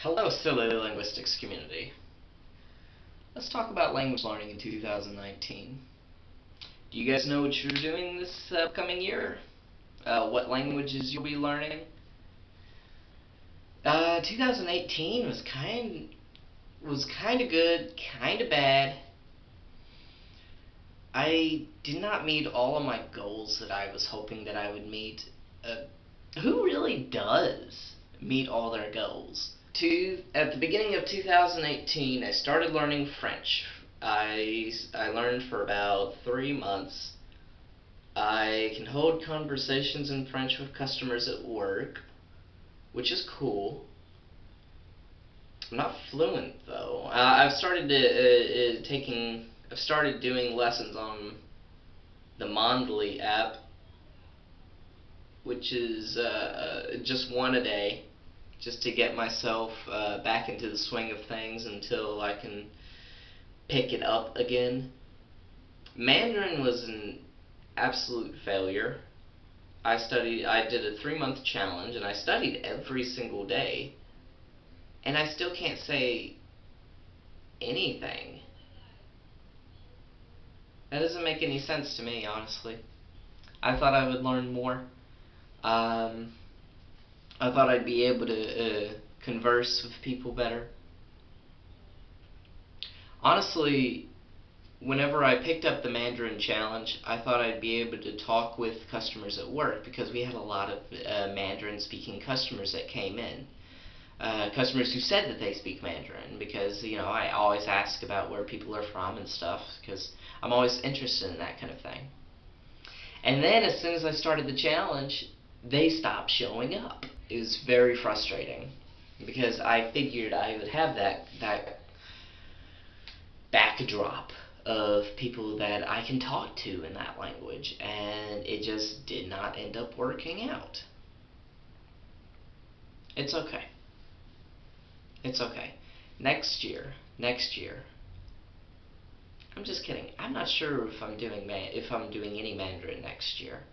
Hello, silly linguistics community. Let's talk about language learning in 2019. Do you guys know what you're doing this upcoming year? What languages you'll be learning? 2018 was kind of good, kind of bad. I did not meet all of my goals that I was hoping that I would meet. Who really does meet all their goals? At the beginning of 2018, I started learning French. I learned for about 3 months. I can hold conversations in French with customers at work, which is cool. I'm not fluent though. I've started doing lessons on the Mondly app, which is just one a day, just to get myself back into the swing of things until I can pick it up again. Mandarin was an absolute failure. I did a 3-month challenge and I studied every single day, and I still can't say anything. That doesn't make any sense to me, honestly. I thought I would learn more. I thought I'd be able to converse with people better. Honestly, whenever I picked up the Mandarin challenge, I thought I'd be able to talk with customers at work because we had a lot of Mandarin-speaking customers that came in. Customers who said that they speak Mandarin, because I always ask about where people are from and stuff because I'm always interested in that kind of thing. And then as soon as I started the challenge, they stopped showing up. It was very frustrating because I figured I would have that backdrop of people that I can talk to in that language, and it just did not end up working out. It's okay. It's okay. Next year. I'm just kidding. I'm not sure if I'm doing any Mandarin next year.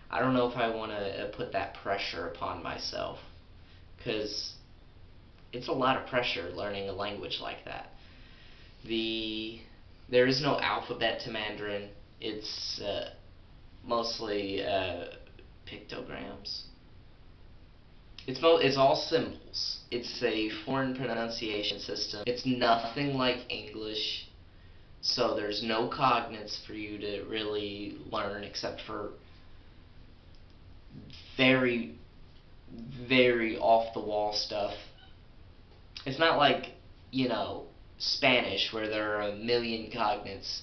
I don't know if I want to put that pressure upon myself, because it's a lot of pressure learning a language like that. There is no alphabet to Mandarin. It's mostly pictograms. It's all symbols. It's a foreign pronunciation system. It's nothing like English, so there's no cognates for you to really learn except for very, very off-the-wall stuff. It's not like, Spanish, where there are a million cognates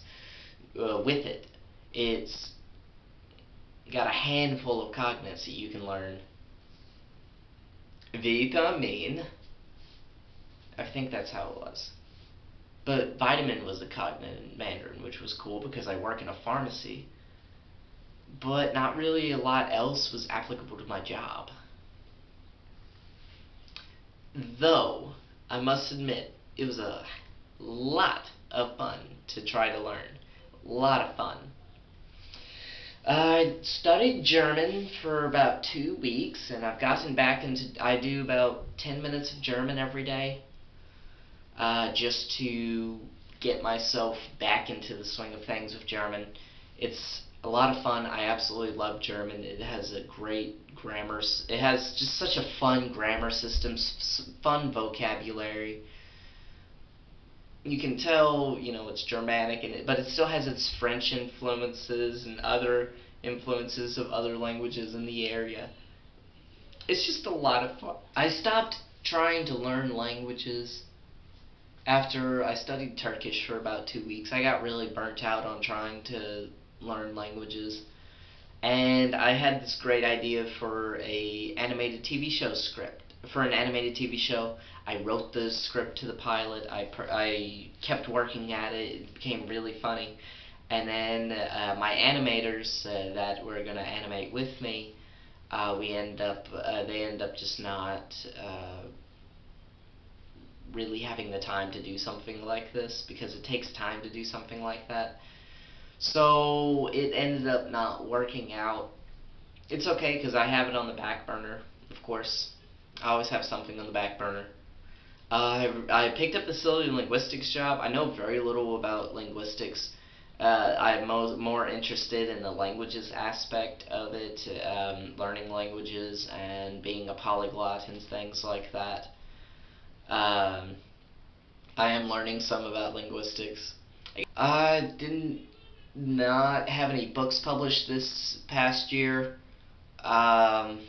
with it. It's got a handful of cognates that you can learn. Vitamin. I think that's how it was. But vitamin was a cognate in Mandarin, which was cool because I work in a pharmacy. But not really a lot else was applicable to my job. Though, I must admit, it was a lot of fun to try to learn. A lot of fun. I studied German for about 2 weeks, and I've gotten back I do about 10 minutes of German every day, just to get myself back into the swing of things with German. It's a lot of fun. I absolutely love German. It has a great grammar. It has just such a fun grammar system, fun vocabulary. You can tell, it's Germanic, but it still has its French influences and other influences of other languages in the area. It's just a lot of fun. I stopped trying to learn languages after I studied Turkish for about 2 weeks. I got really burnt out on trying to learn languages, and I had this great idea for an animated TV show script. For an animated TV show, I wrote the script to the pilot. I kept working at it. It became really funny. And then my animators that were going to animate with me, they end up just not really having the time to do something like this, because it takes time to do something like that. So it ended up not working out. It's okay, because I have it on the back burner, of course. I always have something on the back burner. I picked up the sociolinguistics job. I know very little about linguistics. I'm more interested in the languages aspect of it, learning languages and being a polyglot and things like that. Um, I am learning some about linguistics. I didn't not have any books published this past year. Um,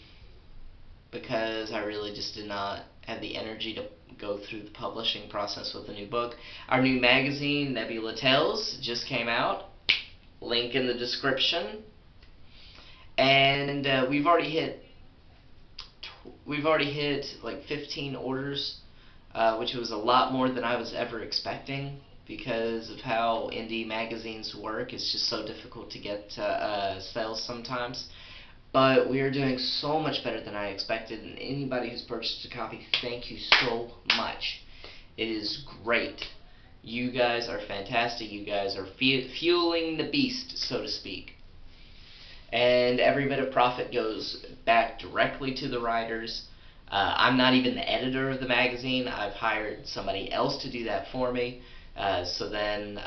because I really just did not have the energy to go through the publishing process with a new book. Our new magazine, Nebula Tales, just came out. Link in the description. And we've already hit like 15 orders, which was a lot more than I was ever expecting because of how indie magazines work. It's just so difficult to get sales sometimes. But we are doing so much better than I expected, and anybody who's purchased a copy, thank you so much. It is great. You guys are fantastic. You guys are fueling the beast, so to speak. And every bit of profit goes back directly to the writers. I'm not even the editor of the magazine. I've hired somebody else to do that for me. So then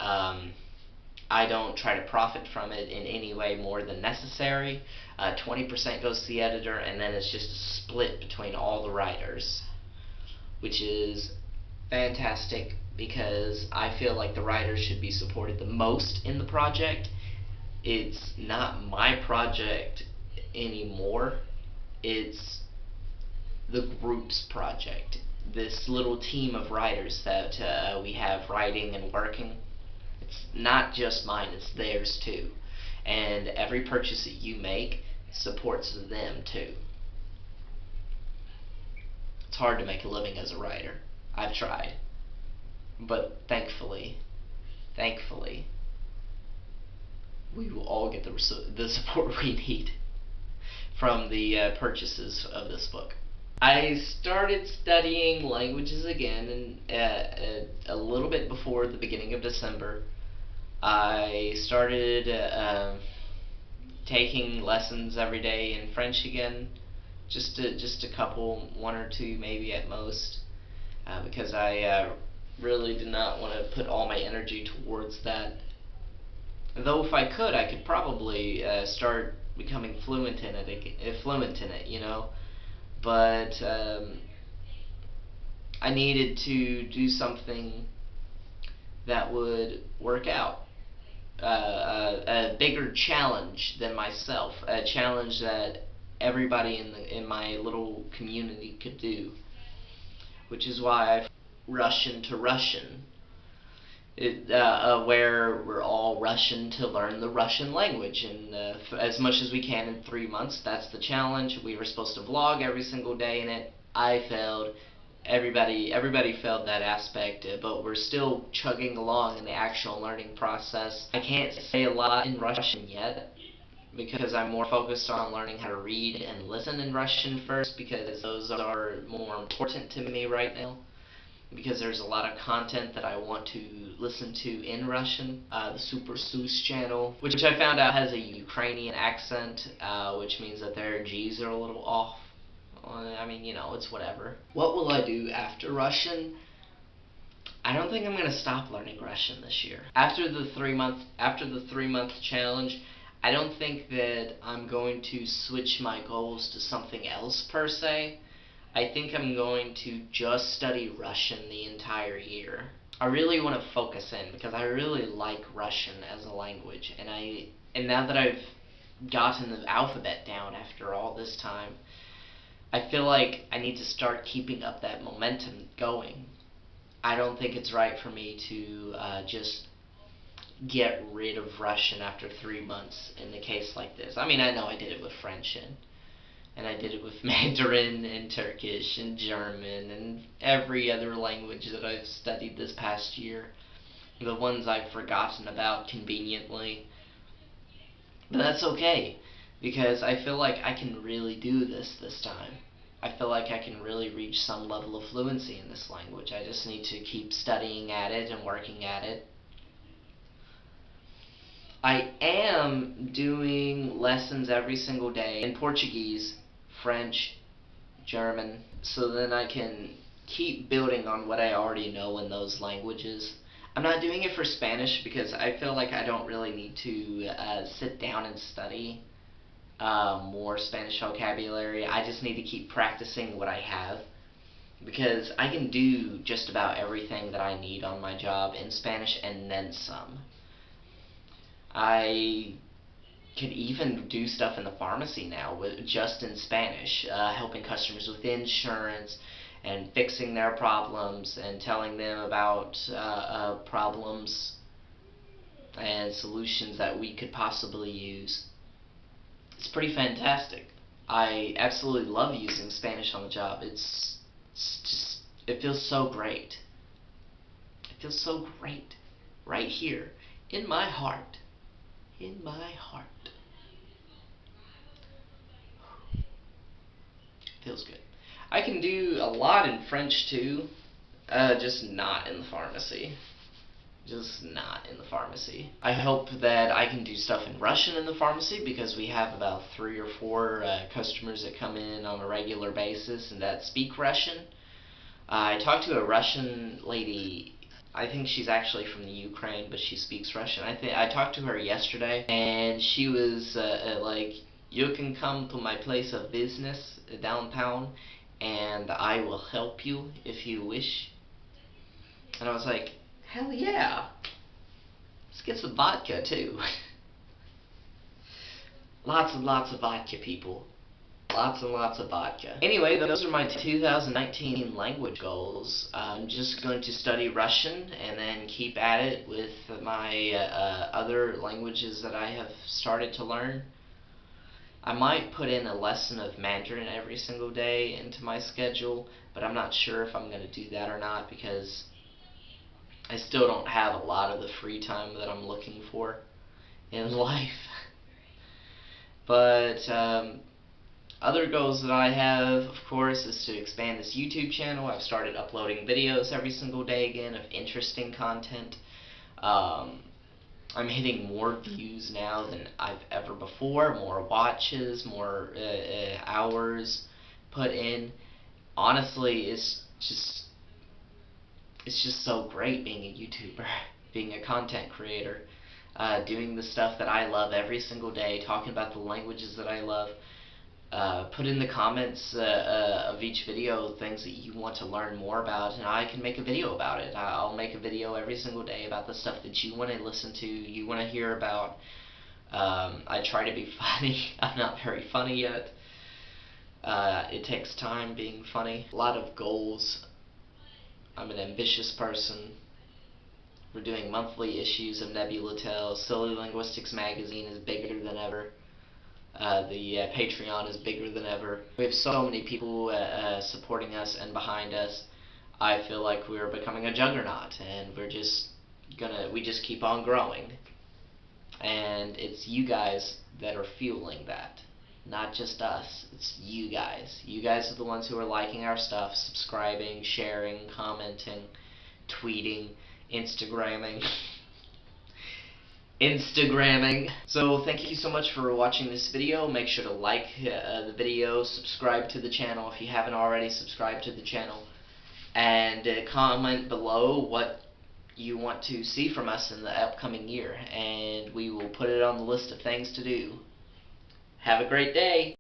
I don't try to profit from it in any way more than necessary. 20% goes to the editor, and then it's just a split between all the writers, which is fantastic because I feel like the writers should be supported the most in the project. It's not my project anymore. It's the group's project. This little team of writers that we have writing and working. It's not just mine, it's theirs too. And every purchase that you make supports them too. It's hard to make a living as a writer. I've tried. But thankfully, we will all get the support we need from the purchases of this book. I started studying languages again a little bit before the beginning of December. I started taking lessons every day in French again, just a couple, one or two maybe at most, because I really did not want to put all my energy towards that. Though if I could probably start becoming fluent in it, you know. But I needed to do something that would work out. A bigger challenge than myself, a challenge that everybody in my little community could do, which is why I Russian to Russian, where we're all Russian to learn the Russian language, and as much as we can in 3 months. That's the challenge. We were supposed to vlog every single day in it. I failed. Everybody failed that aspect, but we're still chugging along in the actual learning process. I can't say a lot in Russian yet because I'm more focused on learning how to read and listen in Russian first, because those are more important to me right now, because there's a lot of content that I want to listen to in Russian. The Super Sus channel, which I found out has a Ukrainian accent, which means that their G's are a little off. I mean, you know, it's whatever. What will I do after Russian? I don't think I'm going to stop learning Russian this year. After the 3-month challenge, I don't think that I'm going to switch my goals to something else per se. I think I'm going to just study Russian the entire year. I really want to focus in because I really like Russian as a language, and now that I've gotten the alphabet down after all this time, I feel like I need to start keeping up that momentum going. I don't think it's right for me to just get rid of Russian after 3 months in a case like this. I mean, I know I did it with French, and I did it with Mandarin and Turkish and German and every other language that I've studied this past year. The ones I've forgotten about conveniently. But that's okay, because I feel like I can really do this time. I feel like I can really reach some level of fluency in this language. I just need to keep studying at it and working at it. I am doing lessons every single day in Portuguese, French, German, so then I can keep building on what I already know in those languages. I'm not doing it for Spanish because I feel like I don't really need to sit down and study more Spanish vocabulary. I just need to keep practicing what I have, because I can do just about everything that I need on my job in Spanish and then some. I can even do stuff in the pharmacy now just in Spanish, helping customers with insurance and fixing their problems and telling them about problems and solutions that we could possibly use. It's pretty fantastic. I absolutely love using Spanish on the job. It feels so great. It feels so great right here in my heart. In my heart. Feels good. I can do a lot in French too, just not in the pharmacy. Just not in the pharmacy. I hope that I can do stuff in Russian in the pharmacy, because we have about 3 or 4 customers that come in on a regular basis and that speak Russian. I talked to a Russian lady. I think she's actually from the Ukraine, but she speaks Russian. I talked to her yesterday, and she was like, "You can come to my place of business downtown, and I will help you if you wish." And I was like, hell yeah. Let's get some vodka too. Lots and lots of vodka, people. Lots and lots of vodka. Anyway, those are my 2019 language goals. I'm just going to study Russian and then keep at it with my other languages that I have started to learn. I might put in a lesson of Mandarin every single day into my schedule, but I'm not sure if I'm going to do that or not, because I still don't have a lot of the free time that I'm looking for in life. But other goals that I have, of course, is to expand this YouTube channel. I've started uploading videos every single day again of interesting content. I'm hitting more views now than I've ever before, more watches, more hours put in. Honestly, it's just so great being a YouTuber, being a content creator, doing the stuff that I love every single day, talking about the languages that I love. Put in the comments of each video things that you want to learn more about, and I can make a video about it. I'll make a video every single day about the stuff that you want to listen to, you want to hear about. I try to be funny. I'm not very funny yet. It takes time being funny. A lot of goals. I'm an ambitious person. We're doing monthly issues of Nebula Tales. Silly Linguistics magazine is bigger than ever. The Patreon is bigger than ever. We have so many people supporting us and behind us. I feel like we're becoming a juggernaut, and we just keep on growing. And it's you guys that are fueling that. Not just us, it's you guys. You guys are the ones who are liking our stuff, subscribing, sharing, commenting, tweeting, Instagramming. So thank you so much for watching this video. Make sure to like the video, subscribe to the channel if you haven't already subscribed to the channel, and comment below what you want to see from us in the upcoming year, and we will put it on the list of things to do. Have a great day.